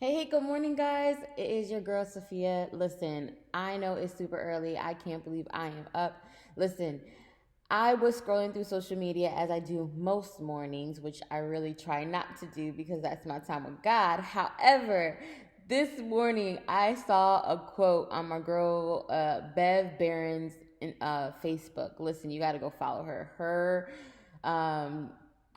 Hey, good morning, guys. It is your girl, Sophia. Listen, I know it's super early. I can't believe I am up. Listen, I was scrolling through social media as I do most mornings, which I really try not to do because that's my time with God. However, this morning I saw a quote on my girl, Bev Baron's Facebook. Listen, you got to go follow her. Um,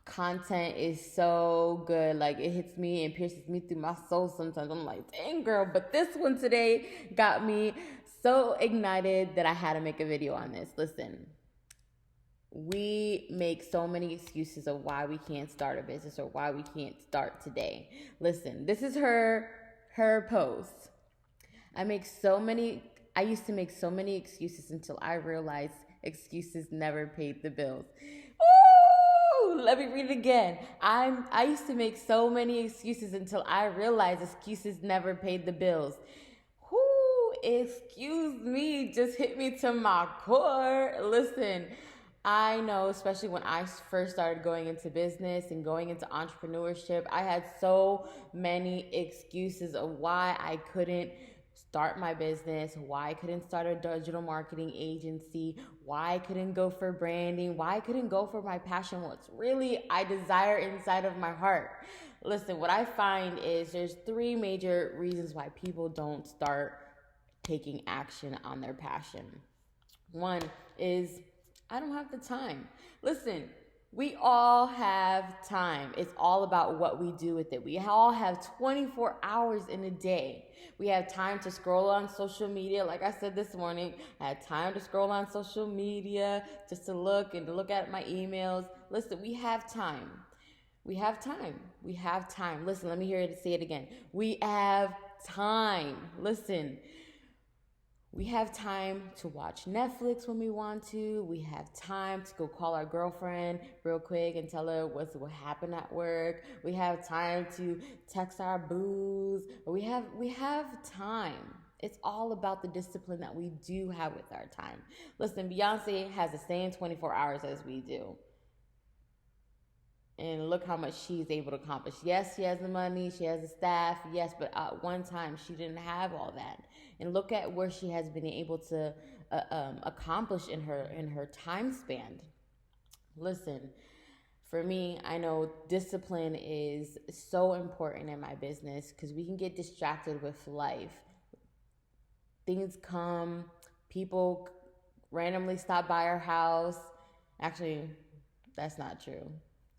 content is so good. Like it hits me and pierces me through my soul sometimes. I'm like, dang girl, but this one today got me so ignited that I had to make a video on this. Listen, we make so many excuses of why we can't start a business or why we can't start today. Listen, this is her post. I make so many I used to make so many excuses until I realized excuses never paid the bills. Ooh, let me read it again. I used to make so many excuses until I realized excuses never paid the bills. Whoo, excuse me, just hit me to my core. Listen, I know, especially when I first started going into business and going into entrepreneurship, I had so many excuses of why I couldn't start my business, why I couldn't start a digital marketing agency, why I couldn't go for branding, why I couldn't go for my passion, what's really I desire inside of my heart. Listen, what I find is there's three major reasons why people don't start taking action on their passion. One is I don't have the time. Listen, we all have time. It's all about what we do with it. We all have 24 hours in a day. We have time to scroll on social media. Like I said this morning, I had time to scroll on social media just to look and to look at my emails. Listen, we have time. We have time. We have time. Listen, let me hear it say it again. We have time. Listen, we have time to watch Netflix when we want to. We have time to go call our girlfriend real quick and tell her what happened at work. We have time to text our booze. We have time. It's all about the discipline that we do have with our time. Listen, Beyonce has the same 24 hours as we do, and look how much she's able to accomplish. Yes, she has the money, she has the staff, yes, but at one time she didn't have all that. And look at where she has been able to accomplish in her time span. Listen, for me, I know discipline is so important in my business because we can get distracted with life. Things come, people randomly stop by our house. Actually, that's not true.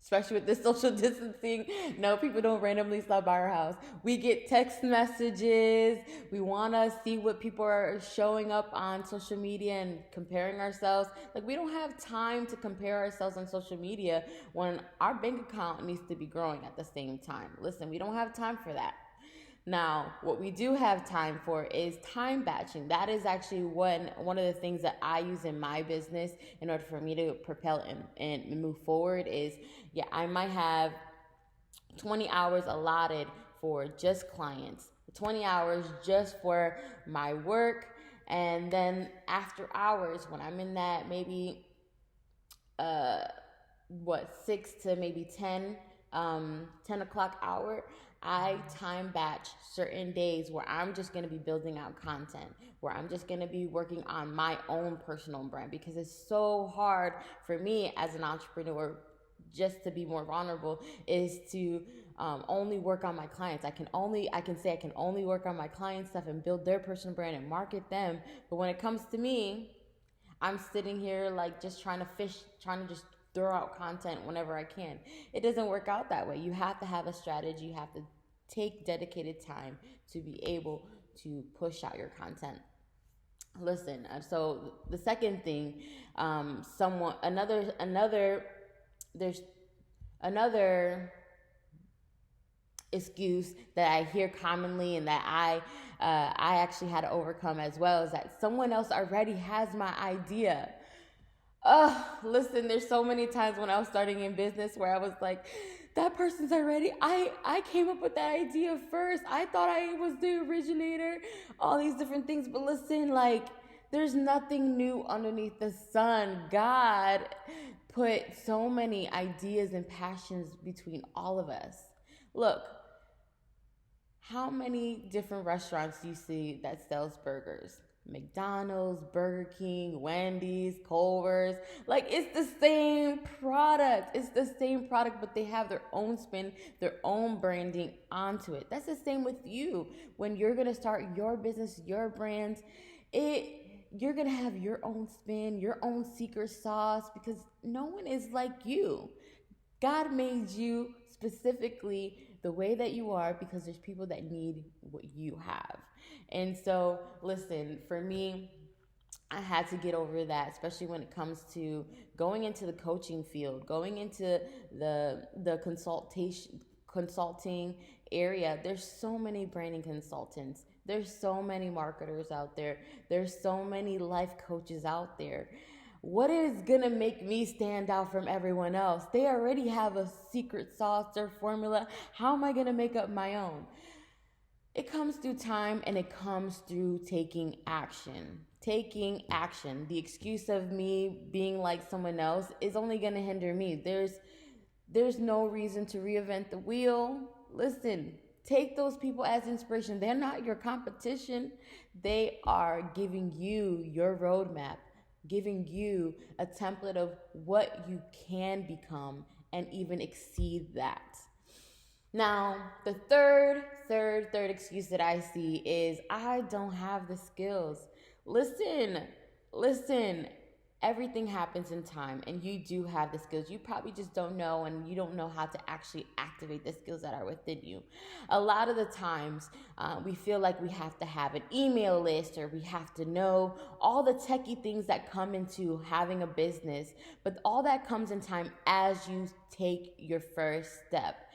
Especially with this social distancing. No, people don't randomly stop by our house. We get text messages. We want to see what people are showing up on social media and comparing ourselves. Like, we don't have time to compare ourselves on social media when our bank account needs to be growing at the same time. Listen, we don't have time for that. Now, what we do have time for is time batching. That is actually one of the things that I use in my business in order for me to propel and move forward is, yeah, I might have 20 hours allotted for just clients, 20 hours just for my work, and then after hours when I'm in that maybe uh 6 to maybe 10 o'clock hour, I time batch certain days where I'm just going to be building out content, where I'm just going to be working on my own personal brand, because it's so hard for me as an entrepreneur, just to be more vulnerable, is to only work on my clients. I can only work on my client stuff and build their personal brand and market them. But when it comes to me, I'm sitting here like just trying to fish, trying to just throw out content whenever I can. It doesn't work out that way. You have to have a strategy. You have to take dedicated time to be able to push out your content. Listen, so the second thing, someone, there's another excuse that I hear commonly and that I actually had to overcome as well, is that someone else already has my idea. Listen, there's so many times when I was starting in business where I was like, that person's already, I came up with that idea first. I thought I was the originator, all these different things. But listen, like, there's nothing new underneath the sun. God put so many ideas and passions between all of us. Look, how many different restaurants do you see that sells burgers? McDonald's, Burger King, Wendy's, Culver's. Like, it's the same product. It's the same product, but they have their own spin, their own branding onto it. That's the same with you. When you're going to start your business, your brand, you're going to have your own spin, your own secret sauce, because no one is like you. God made you specifically the way that you are because there's people that need what you have. And so, listen, for me, I had to get over that, especially when it comes to going into the coaching field, going into the consulting area. There's so many branding consultants. There's so many marketers out there. There's so many life coaches out there. What is gonna make me stand out from everyone else? They already have a secret sauce or formula. How am I gonna make up my own? It comes through time, and it comes through taking action. Taking action. The excuse of me being like someone else is only gonna hinder me. There's no reason to reinvent the wheel. Listen, take those people as inspiration. They're not your competition. They are giving you your roadmap, giving you a template of what you can become and even exceed that. Now, the third excuse that I see is I don't have the skills. Listen, everything happens in time, and you do have the skills. You probably just don't know, and you don't know how to actually activate the skills that are within you. A lot of the times, we feel like we have to have an email list, or we have to know all the techie things that come into having a business, but all that comes in time as you take your first step.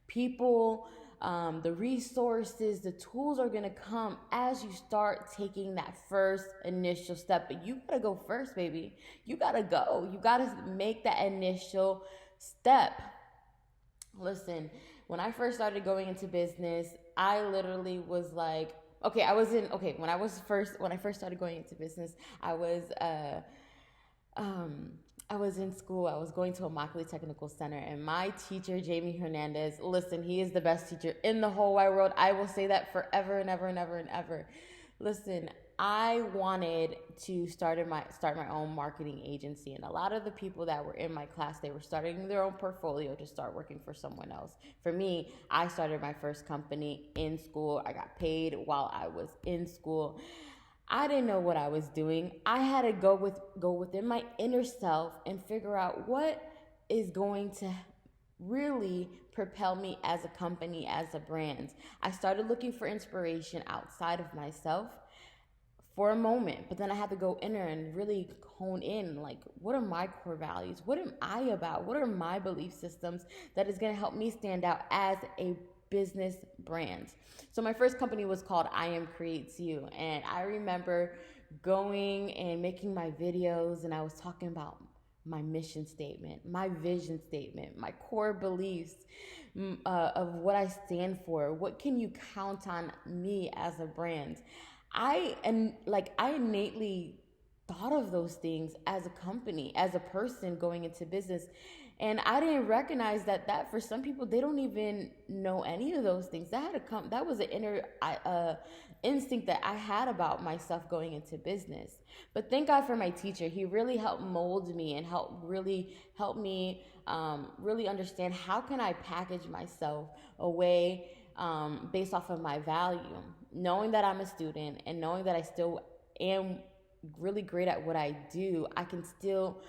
People, the resources, the tools are going to come as you start taking that first initial step. But you got to go first, baby. You got to go. You got to make that initial step. Listen, when I first started going into business, I literally was like, when I first started going into business, I was in school. I was going to a Immokalee Technical Center, and my teacher, Jamie Hernandez, listen, he is the best teacher in the whole wide world. I will say that forever and ever and ever and ever. Listen, I wanted to start my own marketing agency, and a lot of the people that were in my class, they were starting their own portfolio to start working for someone else. For me, I started my first company in school. I got paid while I was in school. I didn't know what I was doing. I had to go within my inner self and figure out what is going to really propel me as a company, as a brand. I started looking for inspiration outside of myself for a moment, but then I had to go inner and really hone in, like, what are my core values? What am I about? What are my belief systems that is going to help me stand out as a business brand? So my first company was called I Am Creates You, and I remember going and making my videos, and I was talking about my mission statement, my vision statement, my core beliefs of what I stand for. What can you count on me as a brand? I innately thought of those things as a company, as a person going into business. And I didn't recognize that for some people, they don't even know any of those things. That was an inner instinct that I had about myself going into business. But thank God for my teacher. He really helped mold me and help me really understand how can I package myself away based off of my value. Knowing that I'm a student and knowing that I still am really great at what I do, I can still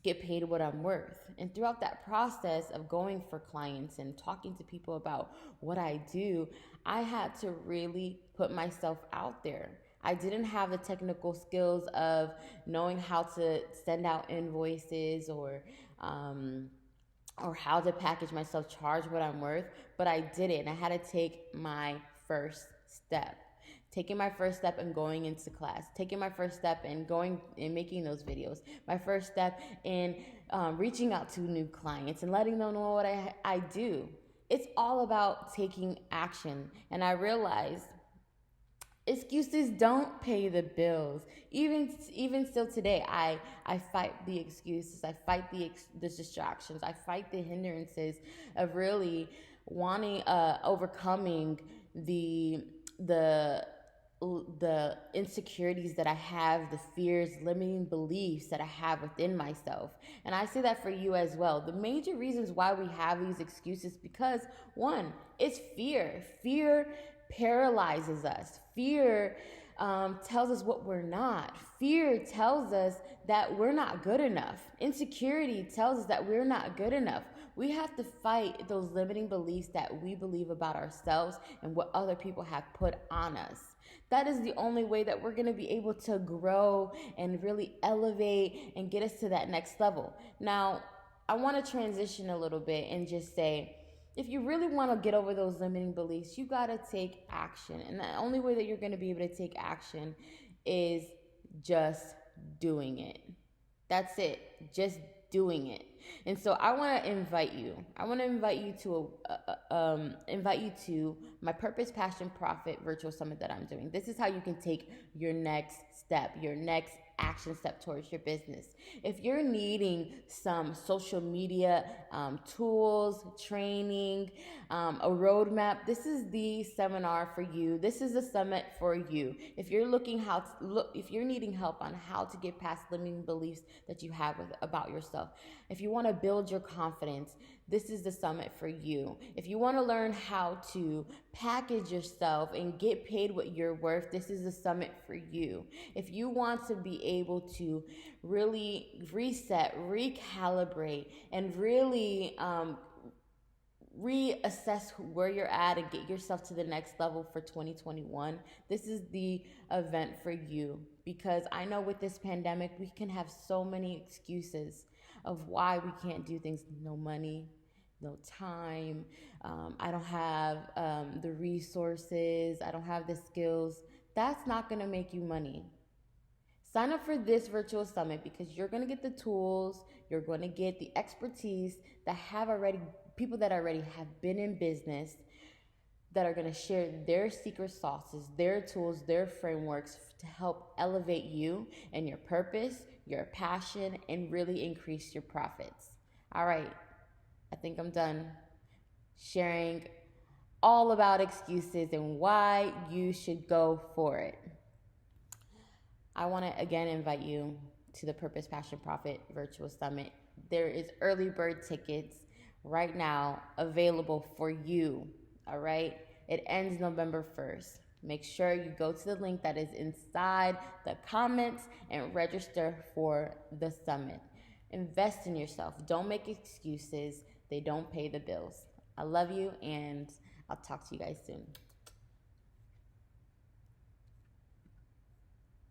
get paid what I'm worth. And throughout that process of going for clients and talking to people about what I do, I had to really put myself out there. I didn't have the technical skills of knowing how to send out invoices or how to package myself, charge what I'm worth, but I did it, and I had to take my first step. Taking my first step and going into class, taking my first step and going and making those videos, my first step in reaching out to new clients and letting them know what I do. It's all about taking action. And I realized excuses don't pay the bills. Even still today, I fight the excuses. I fight the distractions. I fight the hindrances of really wanting overcoming the the insecurities that I have, the fears, limiting beliefs that I have within myself. And I say that for you as well. The major reasons why we have these excuses because one, it's fear. Fear paralyzes us. Fear tells us what we're not. Fear tells us that we're not good enough. Insecurity tells us that we're not good enough. We have to fight those limiting beliefs that we believe about ourselves and what other people have put on us. That is the only way that we're going to be able to grow and really elevate and get us to that next level. Now, I want to transition a little bit and just say, if you really want to get over those limiting beliefs, you got to take action. And the only way that you're going to be able to take action is just doing it. That's it. Just doing it. And so I want to invite you. I want to invite you to my Purpose, Passion, Profit virtual summit that I'm doing. This is how you can take your next step, your next action step towards your business. If you're needing some social media tools, training, a roadmap, this is the seminar for you. This is the summit for you. If you're if you're needing help on how to get past limiting beliefs that you have about yourself, if you want to build your confidence, this is the summit for you. If you want to learn how to package yourself and get paid what you're worth, this is the summit for you. If you want to be able to really reset, recalibrate, and really reassess where you're at and get yourself to the next level for 2021, this is the event for you. Because I know with this pandemic, we can have so many excuses of why we can't do things. No money, no time, I don't have the resources, I don't have the skills. That's not going to make you money. Sign up for this virtual summit because you're going to get the tools, you're going to get the expertise that people that already have been in business, that are going to share their secret sauces, their tools, their frameworks to help elevate you and your purpose, your passion, and really increase your profits. All right, I think I'm done sharing all about excuses and why you should go for it. I want to again invite you to the Purpose, Passion, Profit Virtual Summit. There is early bird tickets right now available for you, all right? It ends November 1st. Make sure you go to the link that is inside the comments and register for the summit. Invest in yourself. Don't make excuses. They don't pay the bills. I love you, and I'll talk to you guys soon.